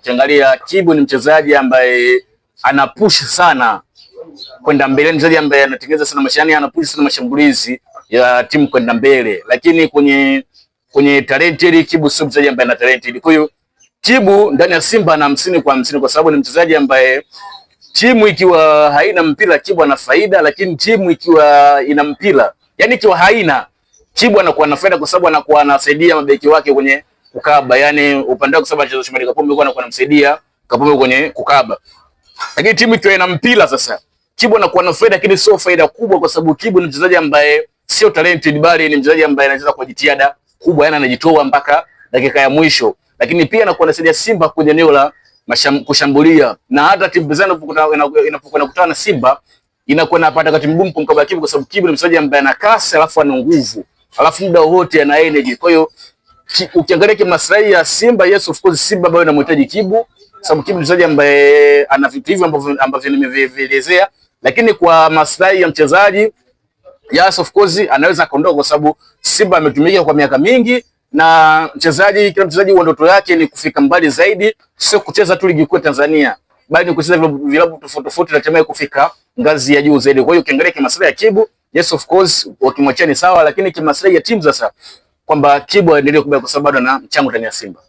ukiangalia Kibu ni mchezaji ambaye anapush sana kwenda mbele, mchezaji ambaye anatengeneza sana mashani, anapush sana mashambulizi ya timu kwenda mbele, lakini kwenye talented Kibu sio mchezaji ambaye ana talented. Kwa hiyo Kibu ndani ya Simba ana 50-50 kwa sababu ni mchezaji ambaye timu ikiwa haina mpira Kibu ana faida, lakini timu ikiwa ina mpira, yani ikiwa haina, Kibu anakuwa na faida kwa sababu anakuwa anasaidia mabeki wake kwenye kukaba, yani upande wake, kwa sababu anacheza Shomari Kapombe anakuwa anamsaidia Kapombe kwenye kukaba. Lakini timu ikiwa ina mpira sasa, Kibu anakuwa na faida, lakini sio faida kubwa kwa sababu Kibu ni mchezaji ambaye sio talented, bali ni mchezaji ambaye anacheza kwa jitihada kubwa, yani anajitoa mpaka dakika ya mwisho. Lakini pia anakuwa anasaidia Simba kwenye eneo la kushambulia, na hata timu pinzani inapokuwa inakutana na Simba inakuwa inapata wakati mgumu kumkabili Kibu kwa sababu Kibu ni mchezaji ambaye ana kasi, alafu ana nguvu, alafu muda wote ana energy. Kwa hiyo ukiangalia kimaslahi ya Simba, yes of course Simba bado inamhitaji Kibu sababu Kibu ni mchezaji ambaye ana vitu hivyo ambavyo nimevielezea, lakini kwa maslahi ya mchezaji, yes of course anaweza kaondoka kwa sababu Simba ametumika kwa miaka mingi, na kila mchezaji ndoto yake ni kufika mbali zaidi, sio kucheza tu ligi kuu Tanzania, bali ni kucheza vilabu tofauti tofauti na hatimaye kufika ngazi ya juu zaidi. Kwa hiyo ukiangalia kimaslahi ya Kibu, yes of course wakimwachia ni sawa, lakini kimaslahi ya timu sasa kwamba Kibu aendelee kubaki kwa sababu bado ana mchango ndani ya Simba.